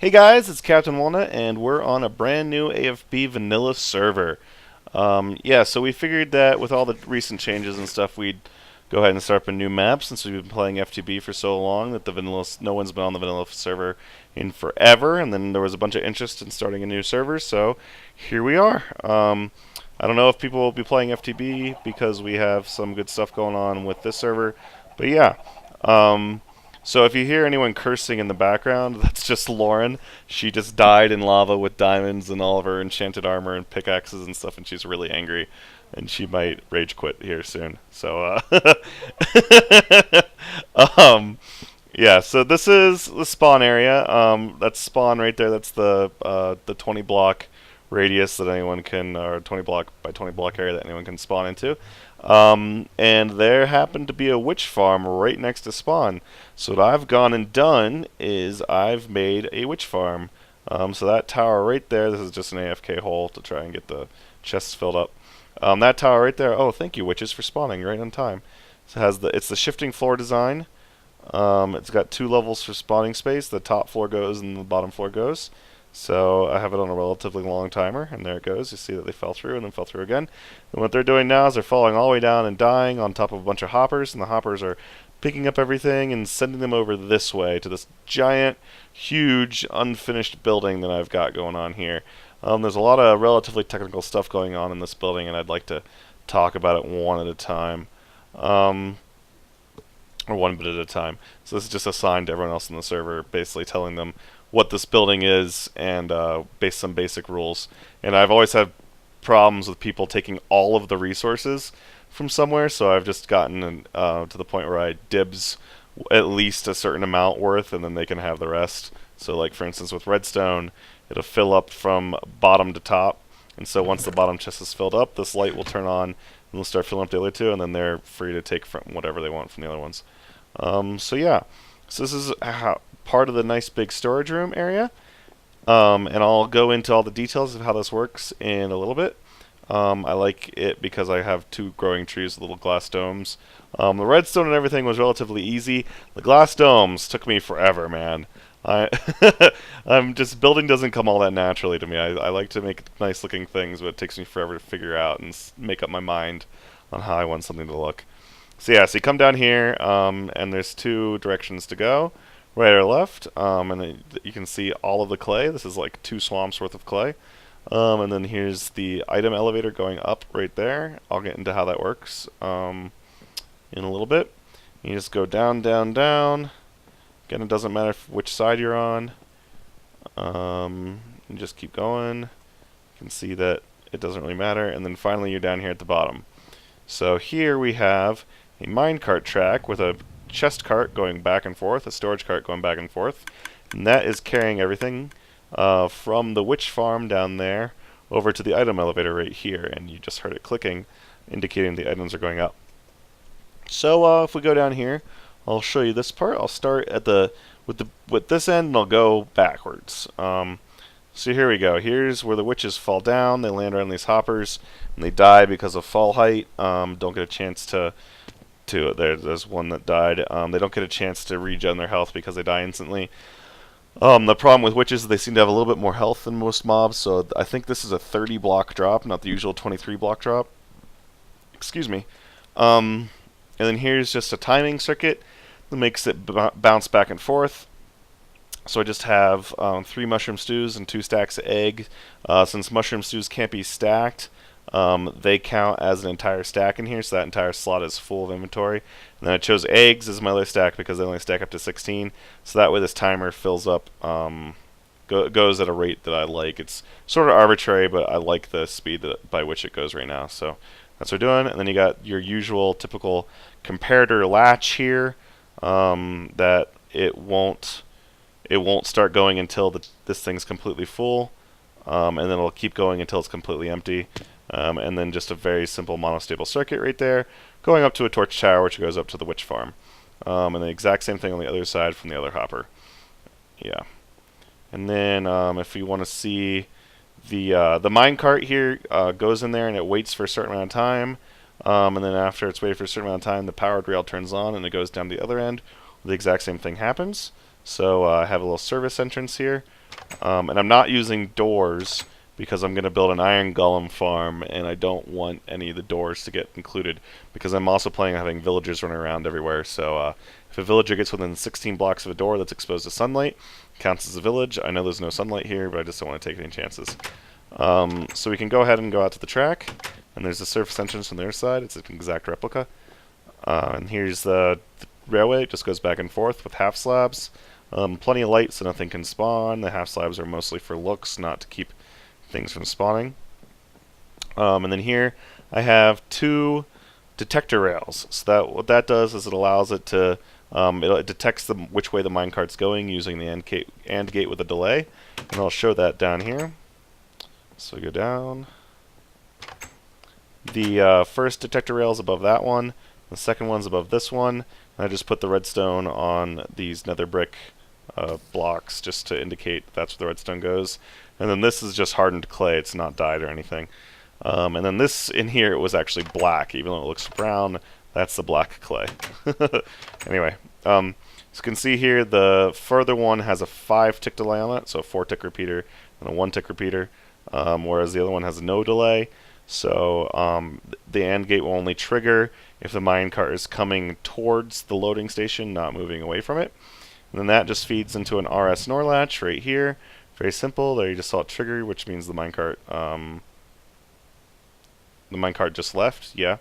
Hey guys, it's Captain Walnut, and we're on a brand new AFB vanilla server. Yeah, so we figured that with all the recent changes and stuff, we'd go ahead and start up a new map since we've been playing FTB for so long that no one's been on the vanilla server in forever, and then there was a bunch of interest in starting a new server, so here we are. I don't know if people will be playing FTB because we have some good stuff going on with this server, but yeah. So if you hear anyone cursing in the background, that's just Lauren. She just died in lava with diamonds and all of her enchanted armor and pickaxes and stuff, and she's really angry, and she might rage quit here soon. So, um, yeah. So this is the spawn area. That's spawn right there. That's the 20 block radius that anyone can, or 20 block by 20 block area that anyone can spawn into. And there happened to be a witch farm right next to spawn. So what I've gone and done is I've made a witch farm. So that tower right there, this is just an AFK hole to try and get the chests filled up. That tower right there, oh thank you witches for spawning right on time. So it's the shifting floor design. It's got 2 levels for spawning space. The top floor goes and the bottom floor goes. So I have it on a relatively long timer, and there it goes. You see that they fell through and then fell through again. And what they're doing now is they're falling all the way down and dying on top of a bunch of hoppers, and the hoppers are picking up everything and sending them over this way to this giant, huge, unfinished building that I've got going on here. There's a lot of relatively technical stuff going on in this building, and I'd like to talk about it one at a time. Or one bit at a time. So this is just assigned to everyone else in the server, basically telling them what this building is and some basic rules. And I've always had problems with people taking all of the resources from somewhere, so I've just gotten to the point where I dibs at least a certain amount worth, and then they can have the rest. So like for instance with redstone, it'll fill up from bottom to top, and so once the bottom chest is filled up, this light will turn on and they'll start filling up the other two, and then they're free to take from whatever they want from the other ones. So yeah, so this is part of the nice big storage room area, and I'll go into all the details of how this works in a little bit. I like it because I have 2 growing trees with little glass domes. The redstone and everything was relatively easy. The glass domes took me forever, man. I'm just building doesn't come all that naturally to me. I like to make nice looking things, but it takes me forever to figure out and make up my mind on how I want something to look. So yeah, so you come down here, and there's 2 directions to go, right or left, and then you can see all of the clay. This is like 2 swamps worth of clay. And then here's the item elevator going up right there. I'll get into how that works in a little bit. You just go down, down, down. Again, it doesn't matter which side you're on. You just keep going. You can see that it doesn't really matter. And then finally you're down here at the bottom. So here we have a minecart track with a chest cart going back and forth, a storage cart going back and forth, and that is carrying everything from the witch farm down there over to the item elevator right here, and you just heard it clicking, indicating the items are going up. So if we go down here, I'll show you this part. I'll start at with this end, and I'll go backwards. So here we go. Here's where the witches fall down. They land on these hoppers, and they die because of fall height. Don't get a chance to there's one that died. They don't get a chance to regen their health because they die instantly. The problem with witches is they seem to have a little bit more health than most mobs, so I think this is a 30 block drop, not the usual 23 block drop. Excuse me. And then here's just a timing circuit that makes it bounce back and forth. So I just have 3 mushroom stews and 2 stacks of egg. Since mushroom stews can't be stacked, they count as an entire stack in here, so that entire slot is full of inventory. And then I chose eggs as my other stack because they only stack up to 16, so that way this timer fills up, goes at a rate that I like. It's sort of arbitrary, but I like the speed by which it goes right now. So that's what we're doing. And then you got your usual typical comparator latch here, that it won't start going until this thing's completely full, and then it'll keep going until it's completely empty. And then just a very simple monostable circuit right there, going up to a torch tower, which goes up to the witch farm. And the exact same thing on the other side from the other hopper. Yeah. And then if you want to see the minecart here, goes in there and it waits for a certain amount of time. And then after it's waited for a certain amount of time, the powered rail turns on and it goes down the other end. The exact same thing happens. So I have a little service entrance here. And I'm not using doors because I'm going to build an iron golem farm, and I don't want any of the doors to get included because I'm also planning on having villagers running around everywhere. So if a villager gets within 16 blocks of a door that's exposed to sunlight, it counts as a village. I know there's no sunlight here, but I just don't want to take any chances. So we can go ahead and go out to the track, and there's the surface entrance on the other side. It's an exact replica. And here's the railway. It just goes back and forth with half slabs. Plenty of light so nothing can spawn. The half slabs are mostly for looks, not to keep things from spawning. And then here I have 2 detector rails. So that what that does is it allows it to it detects which way the minecart's going using the AND gate with a delay. And I'll show that down here. So we go down. The first detector rail is above that one. The second one's above this one. And I just put the redstone on these nether brick blocks just to indicate that's where the redstone goes. And then this is just hardened clay. It's not dyed or anything. And then this in here, it was actually black. Even though it looks brown, that's the black clay. Anyway, as you can see here, the further one has a 5-tick delay on it, so a 4-tick repeater and a 1-tick repeater, whereas the other one has no delay. So the AND gate will only trigger if the minecart is coming towards the loading station, not moving away from it. And then that just feeds into an RS NOR latch right here. Very simple. There you just saw it trigger, which means the minecart just left. Yeah.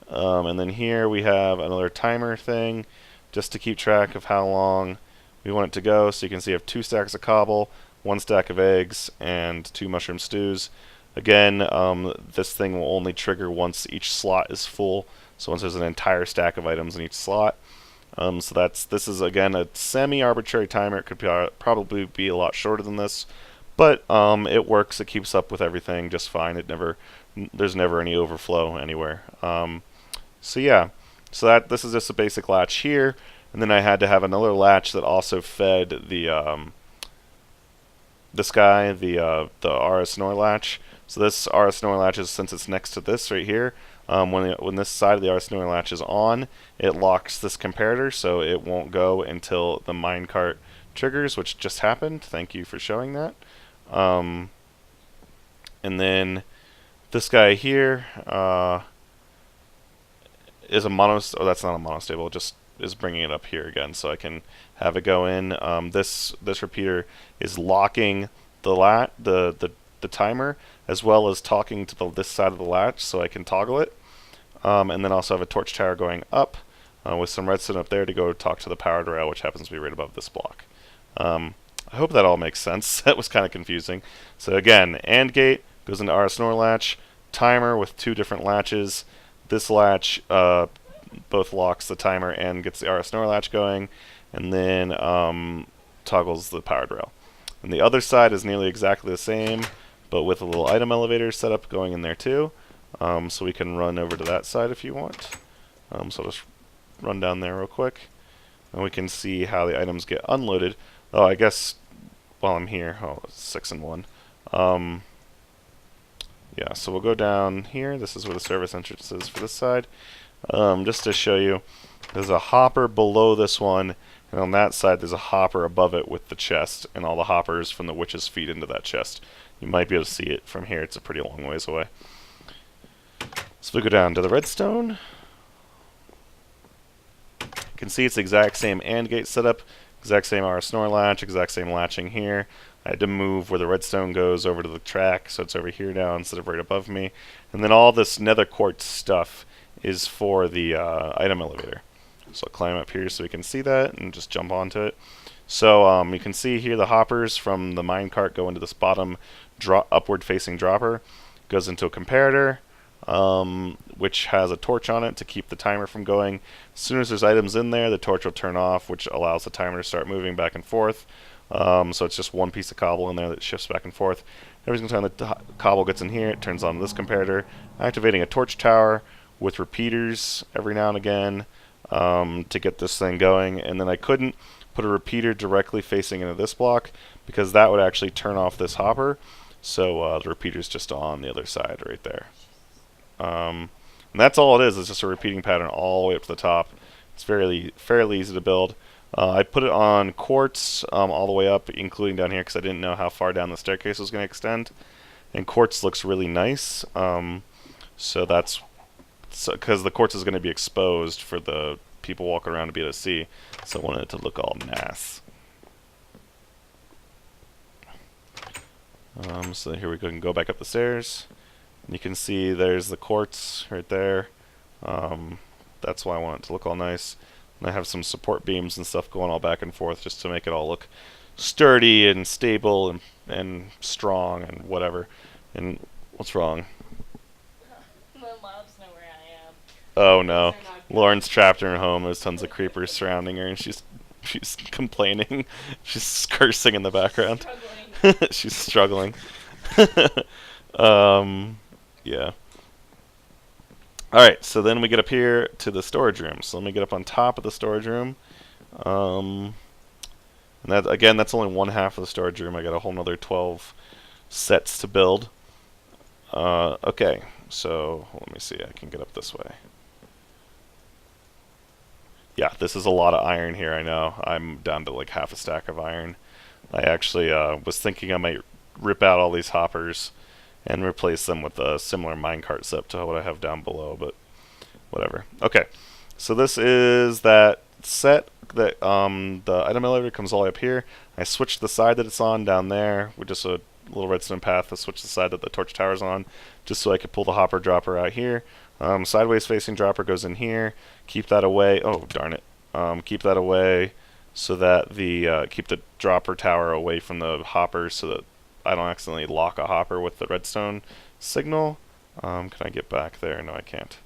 And then here we have another timer thing, just to keep track of how long we want it to go. So you can see I have 2 stacks of cobble, 1 stack of eggs, and 2 mushroom stews. Again, this thing will only trigger once each slot is full. So once there's an entire stack of items in each slot. So this is again a semi-arbitrary timer. It could probably be a lot shorter than this, but it works. It keeps up with everything just fine. There's never any overflow anywhere. So yeah, so this is just a basic latch here, and then I had to have another latch that also fed this guy, the RS NOR latch. So this RS NOR latch is, since it's next to this right here, when this side of the RS NOR latch is on, it locks this comparator, so it won't go until the minecart triggers, which just happened. Thank you for showing that. And then this guy here is a oh, that's not a monostable. It just is bringing it up here again, so I can have it go in. This repeater is locking the timer, as well as talking to this side of the latch, so I can toggle it. And then also have a torch tower going up with some redstone up there to go talk to the powered rail, which happens to be right above this block. I hope that all makes sense. That was kind of confusing. So again, AND gate goes into RS NOR latch, timer with 2 different latches. This latch both locks the timer and gets the RS NOR latch going, and then toggles the powered rail. And the other side is nearly exactly the same, but with a little item elevator set up going in there too. So we can run over to that side if you want. So I'll just run down there real quick, and we can see how the items get unloaded. Oh, I guess while I'm here, oh, it's 6 and 1. Yeah, so we'll go down here. This is where the service entrance is for this side. Just to show you, there's a hopper below this one, and on that side there's a hopper above it with the chest, and all the hoppers from the witches feed into that chest. You might be able to see it from here. It's a pretty long ways away. So we go down to the redstone. You can see it's the exact same AND gate setup, exact same RS NOR latch, exact same latching here. I had to move where the redstone goes over to the track, so it's over here now instead of right above me. And then all this nether quartz stuff is for the item elevator. So I'll climb up here so we can see that and just jump onto it. So you can see here the hoppers from the minecart go into this bottom upward facing dropper. It goes into a comparator, which has a torch on it to keep the timer from going. As soon as there's items in there, the torch will turn off, which allows the timer to start moving back and forth. So it's just one piece of cobble in there that shifts back and forth. Every single time the cobble gets in here, it turns on this comparator, activating a torch tower with repeaters every now and again to get this thing going. And then I couldn't put a repeater directly facing into this block because that would actually turn off this hopper. So the repeater's just on the other side right there. And that's all it is. It's just a repeating pattern all the way up to the top. It's fairly easy to build. I put it on quartz all the way up, including down here, because I didn't know how far down the staircase was going to extend. And quartz looks really nice, so that's because the quartz is going to be exposed for the people walking around to be able to see. So I wanted it to look all nice. So here we can go back up the stairs. You can see there's the quartz right there. That's why I want it to look all nice. And I have some support beams and stuff going all back and forth just to make it all look sturdy and stable and strong and whatever. And what's wrong? The mobs know where I am. Oh no. Lauren's trapped in her home. There's tons of creepers surrounding her and she's complaining. She's cursing in the background. She's struggling. Yeah. Alright, so then we get up here to the storage room. So let me get up on top of the storage room. And that, again, that's only one half of the storage room. I got a whole nother 12 sets to build. Okay, so let me see. I can get up this way. Yeah, this is a lot of iron here, I know. I'm down to like half a stack of iron. I actually was thinking I might rip out all these hoppers and replace them with a similar minecart setup to what I have down below, but whatever. Okay, so this is that set that the item elevator comes all the way up here. I switched the side that it's on down there with just a little redstone path to switch the side that the torch tower's on, just so I could pull the hopper dropper out here. Sideways facing dropper goes in here. Keep that away. Oh, darn it. Keep that away so that the keep the dropper tower away from the hopper so that I don't accidentally lock a hopper with the redstone signal. Can I get back there? No, I can't.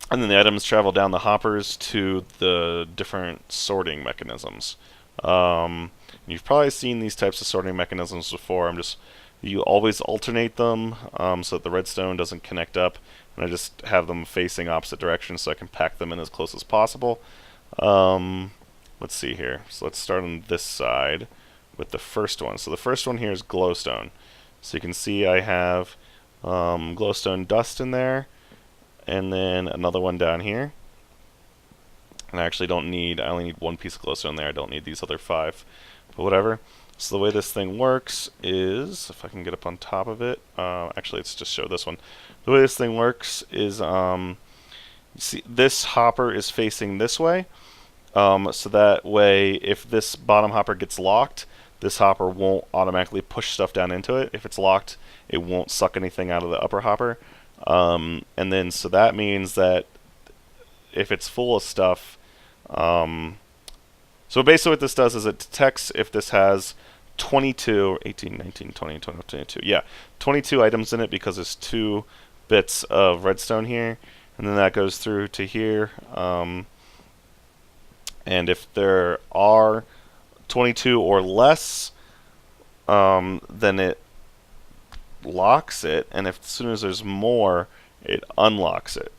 And then the items travel down the hoppers to the different sorting mechanisms. You've probably seen these types of sorting mechanisms before. You always alternate them so that the redstone doesn't connect up, and I just have them facing opposite directions so I can pack them in as close as possible. Let's see here. So let's start on this side with the first one. So the first one here is glowstone. So you can see I have glowstone dust in there, and then another one down here. And I only need one piece of glowstone there. I don't need these other 5, but whatever. So the way this thing works is, if I can get up on top of it, actually let's just show this one. The way this thing works is, you see this hopper is facing this way. So that way, if this bottom hopper gets locked, this hopper won't automatically push stuff down into it. If it's locked, it won't suck anything out of the upper hopper. And then, so that means that if it's full of stuff, so basically what this does is it detects if this has 22, 18, 19, 20, 21, 22, yeah, 22 items in it because there's 2 bits of redstone here, and then that goes through to here. And if there are 22 or less, then it locks it, and as soon as there's more, it unlocks it.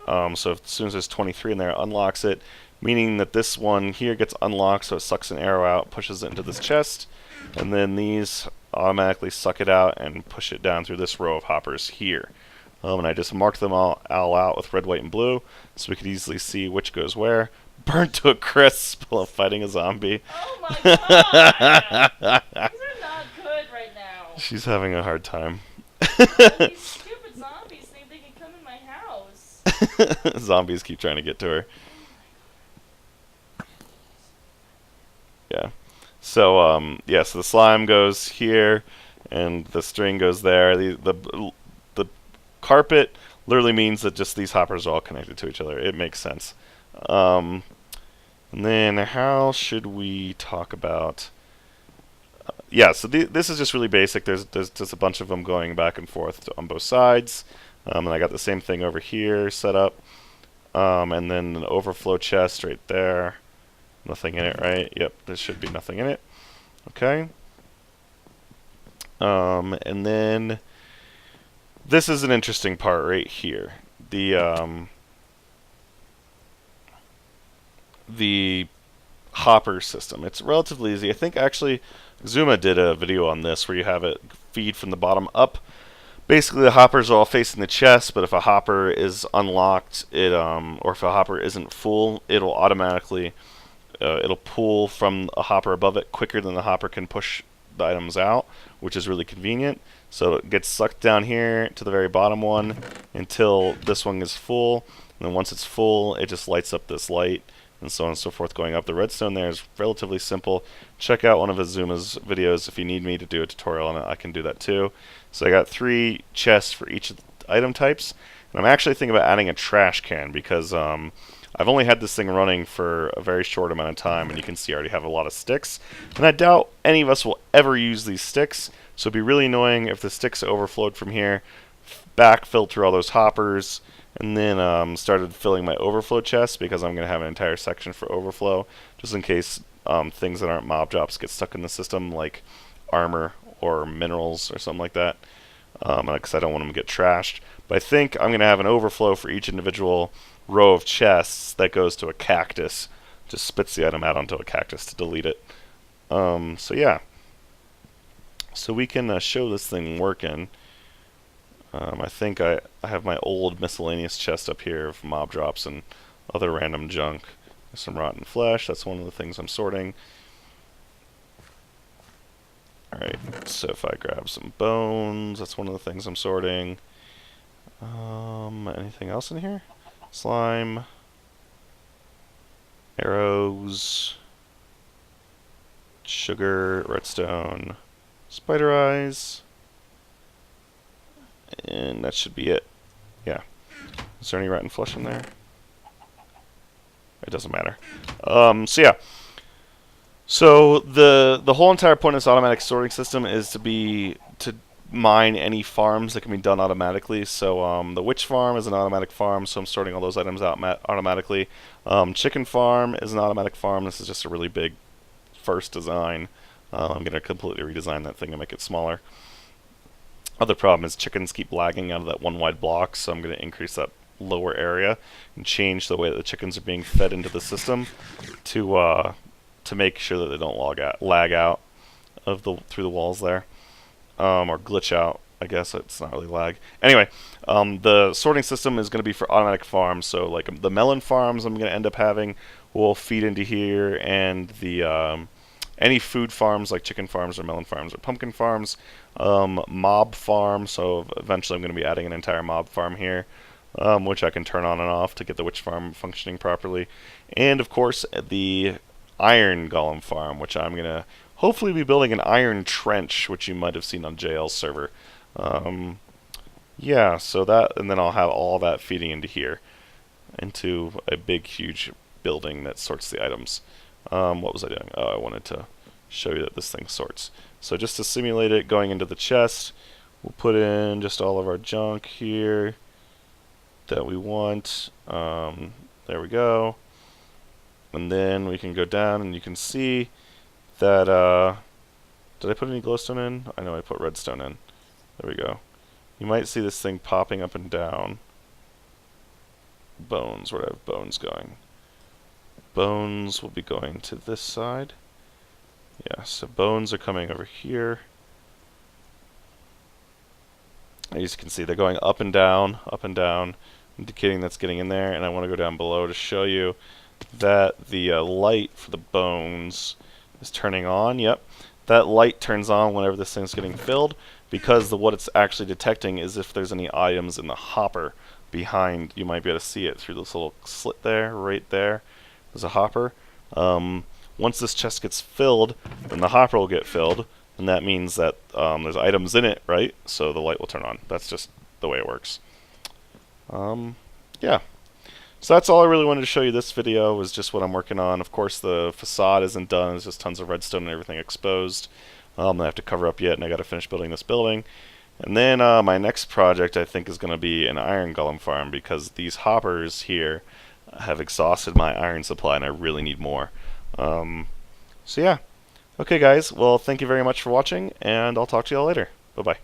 So as soon as there's 23 in there, it unlocks it, meaning that this one here gets unlocked, so it sucks an arrow out, pushes it into this chest, and then these automatically suck it out and push it down through this row of hoppers here. And I just marked them all out with red, white, and blue, so we could easily see which goes where. Burnt to a crisp while fighting a zombie. Oh my god! These are not good right now. She's having a hard time. These stupid zombies think they can come in my house. Zombies keep trying to get to her. Yeah. So yeah, so the slime goes here, and the string goes there. The carpet literally means that just these hoppers are all connected to each other. It makes sense. And then how should we talk about... yeah, so this is just really basic. There's just a bunch of them going back and forth on both sides. And I got the same thing over here set up. And then an overflow chest right there. Nothing in it, right? Yep, there should be nothing in it. Okay. And then this is an interesting part right here. The hopper system. It's relatively easy. I think actually Zuma did a video on this where you have it feed from the bottom up, basically the hoppers are all facing the chest, but if a hopper is unlocked, or if a hopper isn't full, it'll automatically it'll pull from a hopper above it quicker than the hopper can push the items out, which is really convenient. So it gets sucked down here to the very bottom one until this one is full. And then once it's full, it just lights up this light, and so on and so forth going up. The redstone there is relatively simple. Check out one of Azuma's videos if you need me to do a tutorial on it. I can do that too. So I got 3 chests for each of the item types. And I'm actually thinking about adding a trash can because I've only had this thing running for a very short amount of time, and you can see I already have a lot of sticks. And I doubt any of us will ever use these sticks, so it'd be really annoying if the sticks overflowed from here, backfilled through all those hoppers, and then started filling my overflow chest, because I'm going to have an entire section for overflow, just in case things that aren't mob drops get stuck in the system, like armor or minerals or something like that, because I don't want them to get trashed. But I think I'm going to have an overflow for each individual row of chests that goes to a cactus. Just spits the item out onto a cactus to delete it. So yeah. So we can show this thing working. I think I have my old miscellaneous chest up here of mob drops and other random junk. There's some rotten flesh. That's one of the things I'm sorting. Alright, so if I grab some bones, that's one of the things I'm sorting. Anything else in here? Slime, arrows, sugar, redstone, spider eyes, and that should be it. Yeah. Is there any rotten flesh in there? It doesn't matter. So yeah. So the whole entire point of this automatic sorting system is to mine any farms that can be done automatically. So the witch farm is an automatic farm, so I'm sorting all those items out automatically. Chicken farm is an automatic farm. This is just a really big first design. I'm going to completely redesign that thing and make it smaller. Other problem is chickens keep lagging out of that one wide block, so I'm going to increase that lower area and change the way that the chickens are being fed into the system to make sure that they don't lag out of through the walls there. Or glitch out, I guess. It's not really lag. Anyway, the sorting system is going to be for automatic farms, so like the melon farms I'm going to end up having will feed into here, and the any food farms like chicken farms or melon farms or pumpkin farms, mob farm, so eventually I'm going to be adding an entire mob farm here, which I can turn on and off to get the witch farm functioning properly, and of course the iron golem farm, which I'm going to hopefully be building an iron trench, which you might have seen on JL's server. Yeah, so that, and then I'll have all that feeding into here, into a big, huge building that sorts the items. What was I doing? Oh, I wanted to show you that this thing sorts. So just to simulate it going into the chest, we'll put in just all of our junk here that we want. There we go. And then we can go down and you can see that, did I put any glowstone in? I know I put redstone in. There we go. You might see this thing popping up and down. Bones, where do I have bones going? Bones will be going to this side. Yeah, so bones are coming over here. As you can see, they're going up and down, indicating that's getting in there. And I want to go down below to show you that the light for the bones is turning on. Yep, that light turns on whenever this thing's getting filled, because what it's actually detecting is if there's any items in the hopper behind. You might be able to see it through this little slit there, right there. There's a hopper. Once this chest gets filled, then the hopper will get filled, and that means that there's items in it, right? So the light will turn on. That's just the way it works. Yeah. So that's all I really wanted to show you this video, was just what I'm working on. Of course, the facade isn't done. There's just tons of redstone and everything exposed. I have to cover up yet, and I got to finish building this building. And then my next project, I think, is going to be an iron golem farm, because these hoppers here have exhausted my iron supply, and I really need more. So yeah. Okay, guys. Well, thank you very much for watching, and I'll talk to you all later. Bye-bye.